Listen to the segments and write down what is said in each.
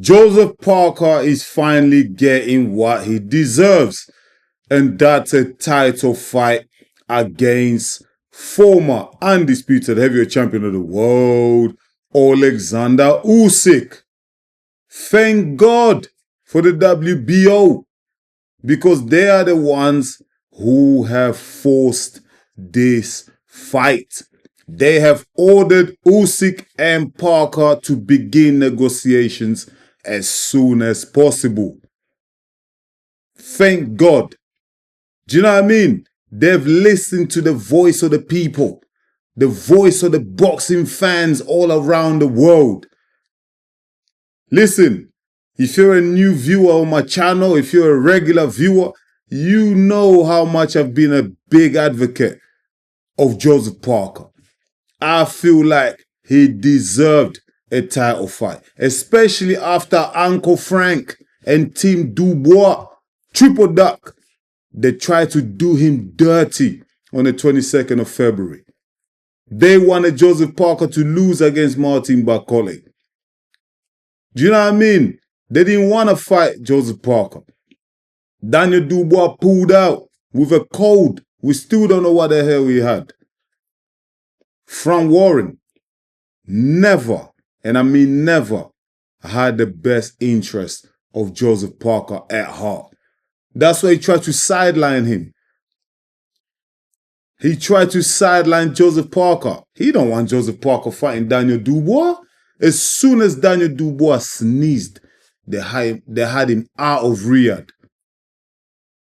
Joseph Parker is finally getting what he deserves, and that's a title fight against former undisputed heavyweight champion of the world, Oleksandr Usyk. Thank God for the WBO, because they are the ones who have forced this fight. They have ordered Usyk and Parker to begin negotiations as soon as possible. Thank God. Do you know what I mean? They've listened to the voice of the people, the voice of the boxing fans all around the world. Listen, if you're a new viewer on my channel, if you're a regular viewer, you know how much I've been a big advocate of Joseph Parker. I feel like he deserved a title fight, especially after Uncle Frank and Team Dubois triple duck. They tried to do him dirty on the 22nd of February. They wanted Joseph Parker to lose against Martin Bakole. Do you know what I mean? They didn't want to fight Joseph Parker. Daniel Dubois pulled out with a cold. We still don't know what the hell he had. Frank Warren never, and I mean never, had the best interest of Joseph Parker at heart. That's why he tried to sideline him. He tried to sideline Joseph Parker. He don't want Joseph Parker fighting Daniel Dubois. As soon as Daniel Dubois sneezed, they had him out of Riyadh.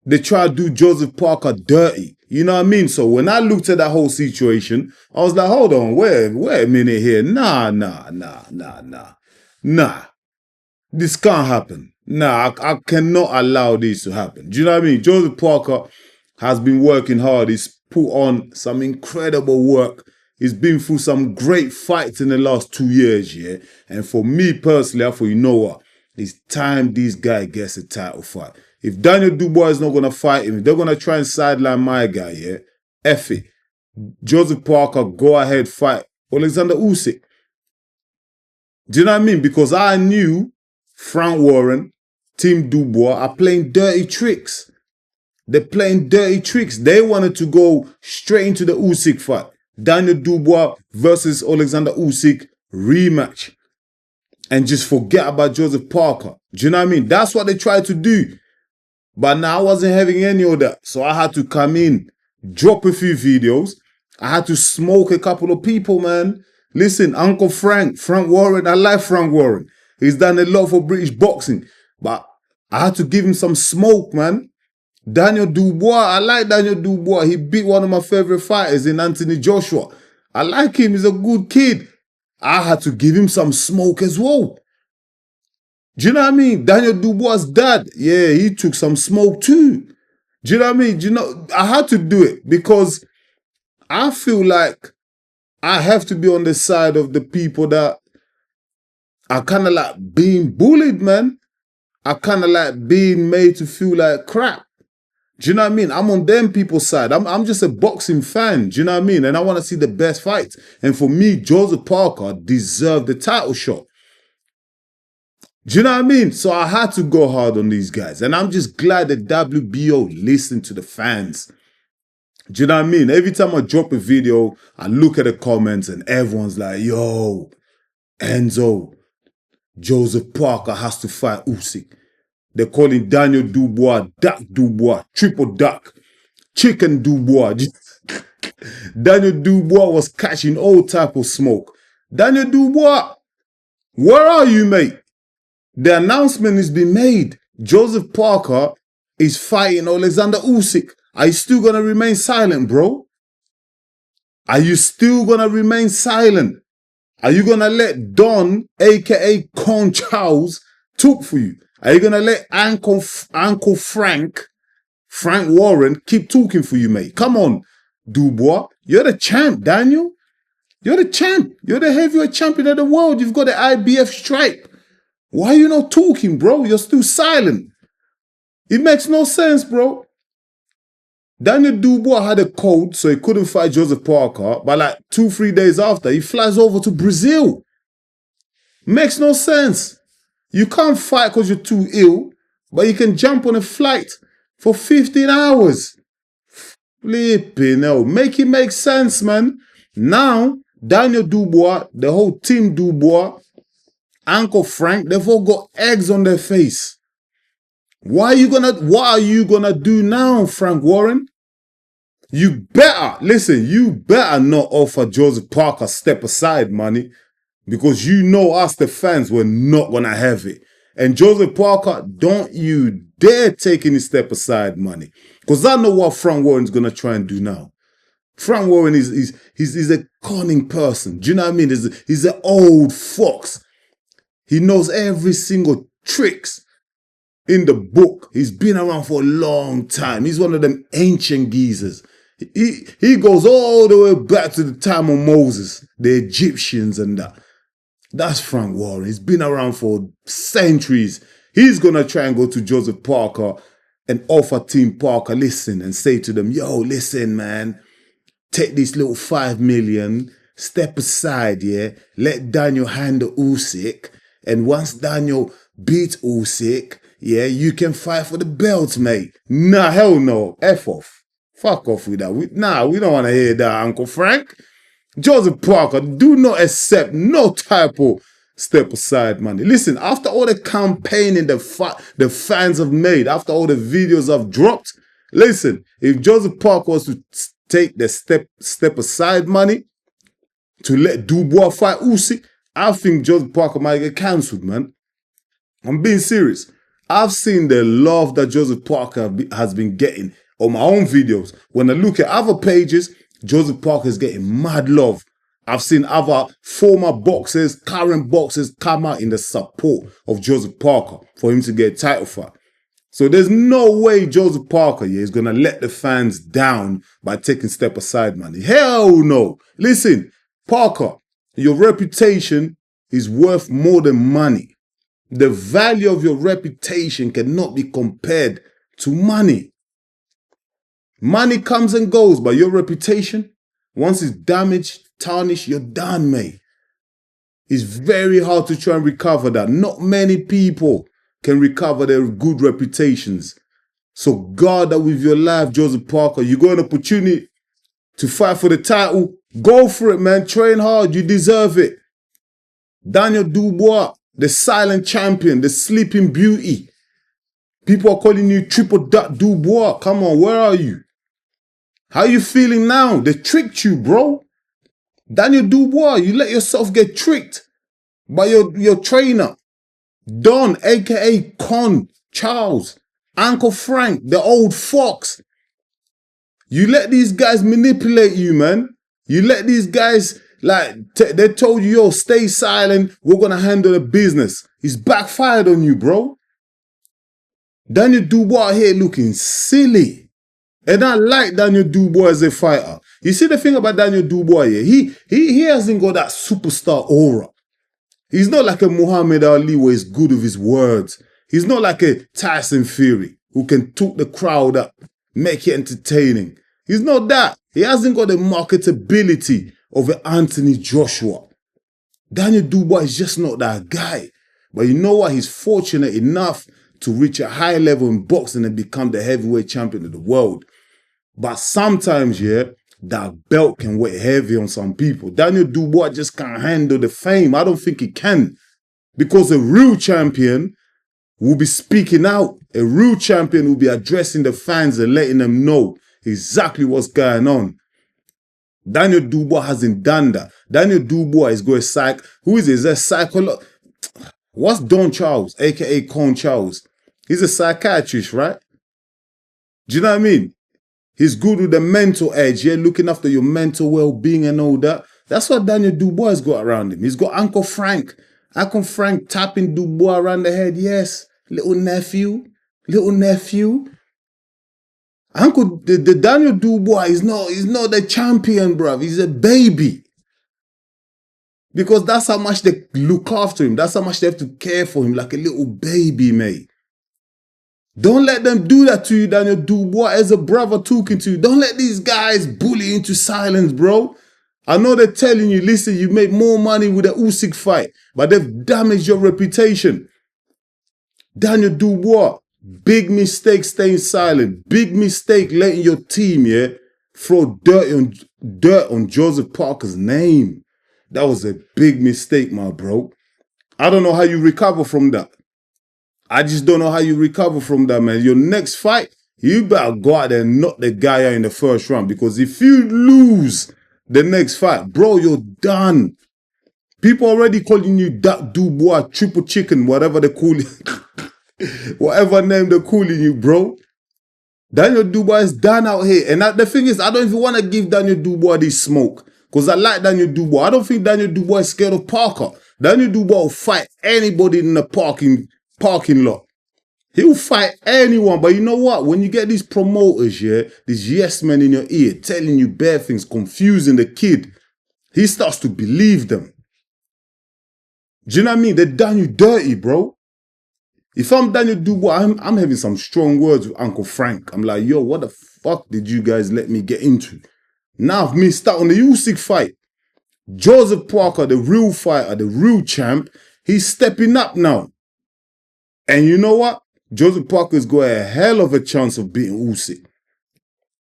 They tried to do Joseph Parker dirty. You know what I mean? So when I looked at that whole situation, I was like, hold on, wait a minute here. Nah. This can't happen. Nah, I cannot allow this to happen. Do you know what I mean? Joseph Parker has been working hard. He's put on some incredible work. He's been through some great fights in the last 2 years, yeah? And for me personally, I thought, you know what? It's time this guy gets a title fight. If Daniel Dubois is not going to fight him, if they're going to try and sideline my guy, yeah? F it. Joseph Parker, go ahead, fight Oleksandr Usyk. Do you know what I mean? Because I knew Frank Warren, Team Dubois are playing dirty tricks. They're playing dirty tricks. They wanted to go straight into the Usyk fight. Daniel Dubois versus Oleksandr Usyk rematch. And just forget about Joseph Parker. Do you know what I mean? That's what they tried to do. But now I wasn't having any of that. So I had to come in, drop a few videos. I had to smoke a couple of people, man. Listen, Uncle Frank Warren, I like Frank Warren. He's done a lot for British boxing. But I had to give him some smoke, man. Daniel Dubois, I like Daniel Dubois. He beat one of my favorite fighters in Anthony Joshua. I like him. He's a good kid. I had to give him some smoke as well. Do you know what I mean? Daniel Dubois' dad, yeah, he took some smoke too. Do you know what I mean? Do you know, I had to do it because I feel like I have to be on the side of the people that are kind of like being bullied, man. I kind of like being made to feel like crap. Do you know what I mean? I'm on them people's side. I'm just a boxing fan. Do you know what I mean? And I want to see the best fights. And for me, Joseph Parker deserved the title shot. Do you know what I mean? So I had to go hard on these guys. And I'm just glad that WBO listened to the fans. Do you know what I mean? Every time I drop a video, I look at the comments and everyone's like, yo, Enzo, Joseph Parker has to fight Usyk. They're calling Daniel Dubois, Duck Dubois, Triple Duck, Chicken Dubois. Daniel Dubois was catching all type of smoke. Daniel Dubois, where are you, mate? The announcement has been made. Joseph Parker is fighting Oleksandr Usyk. Are you still going to remain silent, bro? Are you still going to remain silent? Are you going to let Don, a.k.a. Con Charles, talk for you? Are you going to let Uncle Frank Warren, keep talking for you, mate? Come on, Dubois. You're the champ, Daniel. You're the champ. You're the heavyweight champion of the world. You've got the IBF stripe. Why are you not talking, bro? You're still silent. It makes no sense, bro. Daniel Dubois had a cold, so he couldn't fight Joseph Parker. But like 2-3 days after, he flies over to Brazil. Makes no sense. You can't fight because you're too ill, but you can jump on a flight for 15 hours. Flipping hell. Make it make sense, man. Now, Daniel Dubois, the whole team Dubois, Uncle Frank, they've all got eggs on their face. What are you gonna do now, Frank Warren? You better not offer Joseph Parker step aside money, because you know us, the fans, we're not gonna have it. And Joseph Parker, don't you dare take any step aside money, because I know what Frank Warren's gonna try and do now. Frank Warren he's a cunning person. Do you know what I mean? He's an old fox. He knows every single tricks in the book. He's been around for a long time. He's one of them ancient geezers. He goes all the way back to the time of Moses, the Egyptians and that. That's Frank Warren. He's been around for centuries. He's going to try and go to Joseph Parker and offer Team Parker, listen, and say to them, yo, listen, man, take this little 5 million, step aside, yeah? Let Daniel handle Usyk. And once Daniel beats Usyk, yeah, you can fight for the belt, mate. Nah, hell no. F off. Fuck off with that. We don't want to hear that, Uncle Frank. Joseph Parker, do not accept no type of step aside money. Listen, after all the campaigning the fans have made, after all the videos I've dropped, listen, if Joseph Parker was to take the step aside money to let Dubois fight Usyk, I think Joseph Parker might get cancelled, man. I'm being serious. I've seen the love that Joseph Parker has been getting on my own videos. When I look at other pages, Joseph Parker is getting mad love. I've seen other former boxers, current boxers come out in the support of Joseph Parker for him to get a title fight. So there's no way Joseph Parker is going to let the fans down by taking step aside money. Hell no. Listen, Parker, your reputation is worth more than money. The value of your reputation cannot be compared to money. Money comes and goes, but your reputation, once it's damaged, tarnished, you're done, mate. It's very hard to try and recover that. Not many people can recover their good reputations. So guard that with your life, Joseph Parker. You got an opportunity to fight for the title. Go for it, man. Train hard. You deserve it. Daniel Dubois, the silent champion, the sleeping beauty. People are calling you Triple Dot Dubois. Come on, where are you? How you feeling now? They tricked you, bro. Daniel Dubois, you let yourself get tricked by your trainer. Don, a.k.a. Con Charles, Uncle Frank, the old fox. You let these guys manipulate you, man. You let these guys, they told you, yo, stay silent. We're going to handle the business. It's backfired on you, bro. Daniel Dubois here looking silly. And I like Daniel Dubois as a fighter. You see the thing about Daniel Dubois here? He hasn't got that superstar aura. He's not like a Muhammad Ali where he's good with his words. He's not like a Tyson Fury who can talk the crowd up, make it entertaining. He's not that. He hasn't got the marketability of an Anthony Joshua. Daniel Dubois is just not that guy. But you know what? He's fortunate enough to reach a high level in boxing and become the heavyweight champion of the world. But sometimes, that belt can weigh heavy on some people. Daniel Dubois just can't handle the fame. I don't think he can. Because a real champion will be speaking out. A real champion will be addressing the fans and letting them know exactly what's going on. Daniel Dubois hasn't done that. Daniel Dubois is going who is it? Is that psychologist? What's Don Charles, a.k.a. Con Charles? He's a psychiatrist, right? Do you know what I mean? He's good with the mental edge, looking after your mental well-being and all that. That's what Daniel Dubois got around him. He's got Uncle Frank. Uncle Frank tapping Dubois around the head. Yes, little nephew. The Daniel Dubois is not the champion, bruv. He's a baby. Because that's how much they look after him. That's how much they have to care for him, like a little baby, mate. Don't let them do that to you, Daniel Dubois, as a brother talking to you. Don't let these guys bully you into silence, bro. I know they're telling you, listen, you make more money with the Usyk fight, but they've damaged your reputation. Daniel Dubois, big mistake staying silent. Big mistake letting your team, throw dirt on Joseph Parker's name. That was a big mistake, my bro. I don't know how you recover from that. I just don't know how you recover from that, man. Your next fight, you better go out there and knock the guy out in the first round, because if you lose the next fight, bro, you're done. People already calling you that Dubois, triple chicken, whatever they call it. Whatever name they're calling you, bro. Daniel Dubois is done out here. And the thing is, I don't even want to give Daniel Dubois this smoke, because I like Daniel Dubois. I don't think Daniel Dubois is scared of Parker. Daniel Dubois will fight anybody in the parking lot. He'll fight anyone. But you know what? When you get these promoters, these yes men in your ear telling you bad things, confusing the kid, he starts to believe them. Do you know what I mean? They've done you dirty, bro. If I'm Daniel Dubois, I'm having some strong words with Uncle Frank. I'm like, yo, what the fuck did you guys let me get into? Now I've missed out on the Usyk fight. Joseph Parker, the real fighter, the real champ, he's stepping up now. And you know what? Joseph Parker's got a hell of a chance of beating Usyk.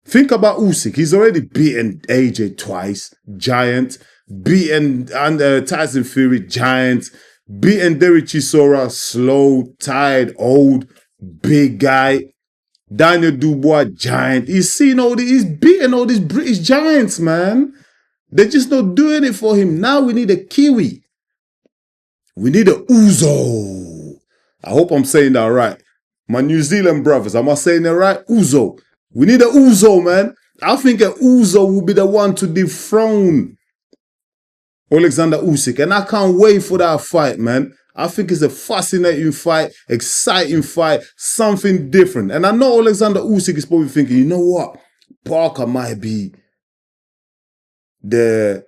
Think about Usyk. He's already beaten AJ twice, giant. Beaten Tyson Fury, giant. Beaten Derek Chisora, slow, tired, old, big guy. Daniel Dubois, giant. He's beaten all these British giants, man. They're just not doing it for him. Now we need a Kiwi. We need a Uzo. I hope I'm saying that right. My New Zealand brothers, am I saying that right? Uzo. We need a Uzo, man. I think a Uzo will be the one to dethrone Oleksandr Usyk. And I can't wait for that fight, man. I think it's a fascinating fight, exciting fight, something different. And I know Oleksandr Usyk is probably thinking, you know what? Parker might be the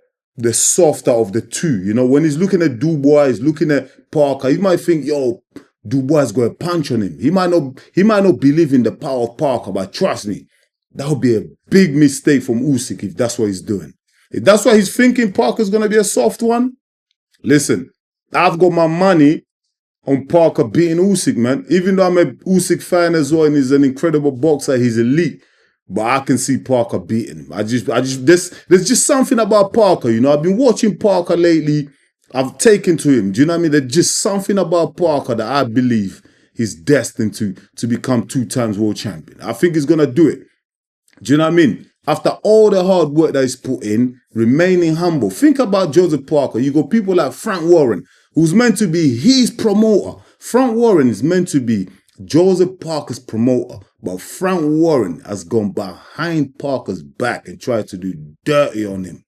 softer of the two. You know, when he's looking at Dubois, he's looking at Parker, he might think, yo, Dubois got a punch on him. He might not believe in the power of Parker, but trust me, that would be a big mistake from Usyk if that's what he's doing. If that's why he's thinking Parker's going to be a soft one, listen, I've got my money on Parker beating Usyk, man. Even though I'm a Usyk fan as well and he's an incredible boxer, he's elite. But I can see Parker beating him. There's just something about Parker, you know. I've been watching Parker lately. I've taken to him. Do you know what I mean? There's just something about Parker that I believe he's destined to become 2 times world champion. I think he's going to do it. Do you know what I mean? After all the hard work that he's put in, remaining humble. Think about Joseph Parker. You got people like Frank Warren, who's meant to be his promoter. Frank Warren is meant to be Joseph Parker's promoter. But Frank Warren has gone behind Parker's back and tried to do dirty on him.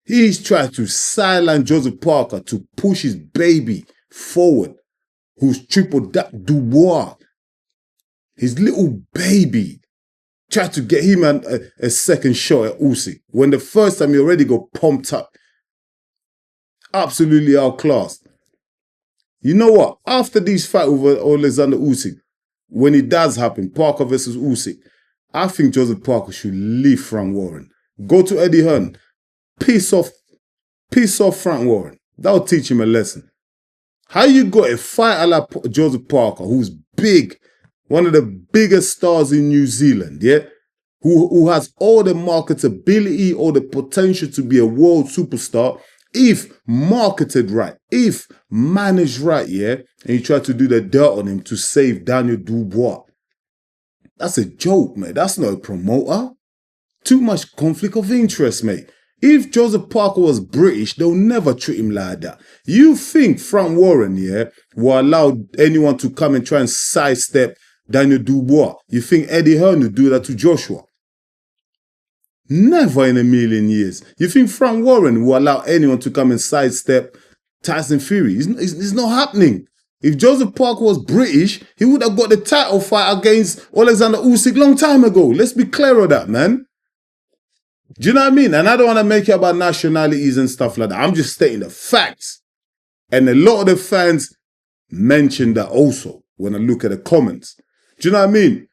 He's tried to silence Joseph Parker to push his baby forward, who's triple that Dubois. His little baby. Tried to get him a second shot at Usyk. When the first time he already got pumped up. Absolutely outclassed. You know what? After these fights with Oleksandr Usyk, when it does happen, Parker versus Usyk, I think Joseph Parker should leave Frank Warren. Go to Eddie Hearn. Piss off Frank Warren. That'll teach him a lesson. How you got a fighter like Joseph Parker, who's big, one of the biggest stars in New Zealand, yeah? Who has all the marketability, all the potential to be a world superstar, if marketed right, if managed right, yeah? And you try to do the dirt on him to save Daniel Dubois. That's a joke, mate. That's not a promoter. Too much conflict of interest, mate. If Joseph Parker was British, they'll never treat him like that. You think Frank Warren, yeah, will allow anyone to come and try and sidestep Daniel Dubois? You think Eddie Hearn would do that to Joshua? Never in a million years. You think Frank Warren will allow anyone to come and sidestep Tyson Fury? It's not happening. If Joseph Parker was British, he would have got the title fight against Oleksandr Usyk long time ago. Let's be clear on that, man. Do you know what I mean? And I don't want to make it about nationalities and stuff like that. I'm just stating the facts. And a lot of the fans mention that also when I look at the comments. Do you know what I mean?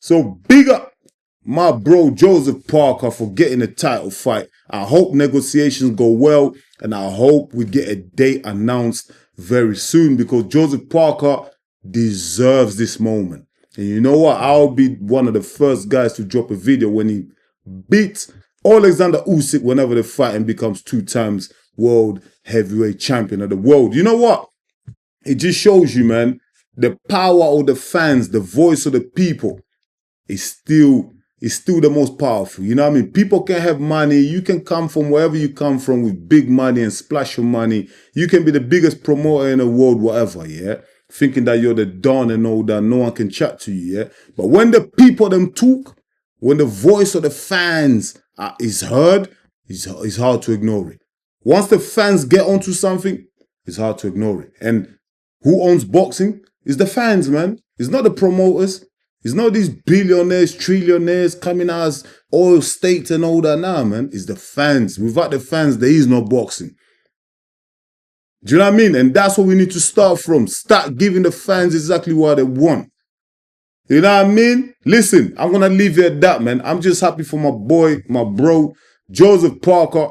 So big up my bro Joseph Parker for getting a title fight. I hope negotiations go well and I hope we get a date announced very soon because Joseph Parker deserves this moment. And you know what? I'll be one of the first guys to drop a video when he beats Oleksandr Usyk whenever the fighting becomes 2 times world heavyweight champion of the world. You know what? It just shows you, man, the power of the fans, the voice of the people is still the most powerful. You know what I mean? People can have money. You can come from wherever you come from with big money and splash of money. You can be the biggest promoter in the world, whatever, yeah? Thinking that you're the Don and all that, no one can chat to you, yeah? But when the people them talk, when the voice of the fans is heard, it's hard to ignore it. Once the fans get onto something, it's hard to ignore it. And who owns boxing? It's the fans, man. It's not the promoters. It's not these billionaires, trillionaires coming out as oil states and all that. Nah, man. It's the fans. Without the fans, there is no boxing. Do you know what I mean? And that's what we need to start from. Start giving the fans exactly what they want. You know what I mean? Listen, I'm going to leave it at that, man. I'm just happy for my boy, my bro, Joseph Parker,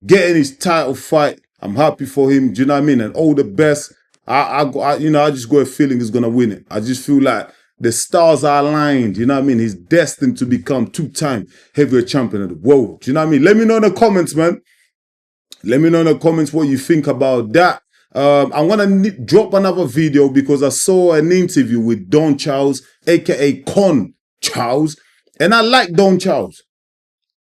getting his title fight. I'm happy for him. Do you know what I mean? And all the best. I just got a feeling he's going to win it. I just feel like the stars are aligned. You know what I mean? He's destined to become 2-time heavyweight champion of the world. Do you know what I mean? Let me know in the comments, man. Let me know in the comments what you think about that. I'm going to drop another video because I saw an interview with Don Charles, a.k.a. Con Charles. And I like Don Charles.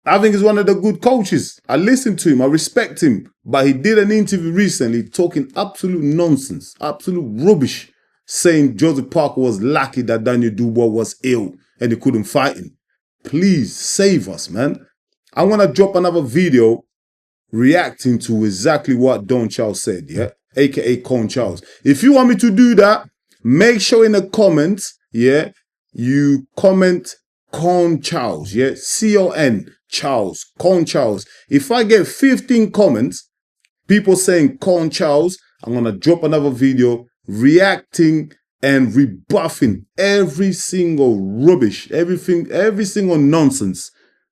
I think he's one of the good coaches. I listen to him. I respect him. But he did an interview recently talking absolute nonsense, absolute rubbish, saying Joseph Parker was lucky that Daniel Dubois was ill and he couldn't fight him. Please save us, man. I'm going to drop another video reacting to exactly what Don Charles said, yeah? A.k.a. Con Charles. If you want me to do that, make sure in the comments, yeah, you comment Con Charles, yeah? C-O-N, Charles, Con Charles. If I get 15 comments, people saying Con Charles, I'm going to drop another video reacting and rebuffing every single rubbish, every single nonsense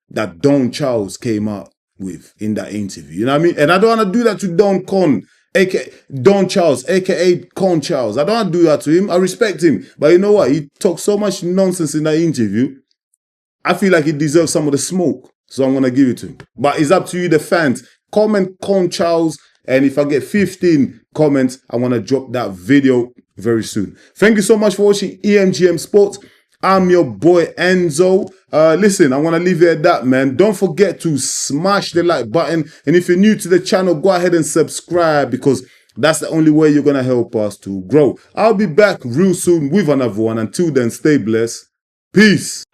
that Don Charles came out with in that interview. You know what I mean? And I don't want to do that to Don Charles, aka Con Charles. I don't want to do that to him. I respect him. But you know what? He talked so much nonsense in that interview. I feel like he deserves some of the smoke. So I'm going to give it to him. But it's up to you, the fans. Comment Con Charles. And if I get 15 comments, I want to drop that video very soon. Thank you so much for watching EMGM Sports. I'm your boy Enzo. Listen, I want to leave it at that, man. Don't forget to smash the like button. And if you're new to the channel, go ahead and subscribe because that's the only way you're going to help us to grow. I'll be back real soon with another one. Until then, stay blessed. Peace.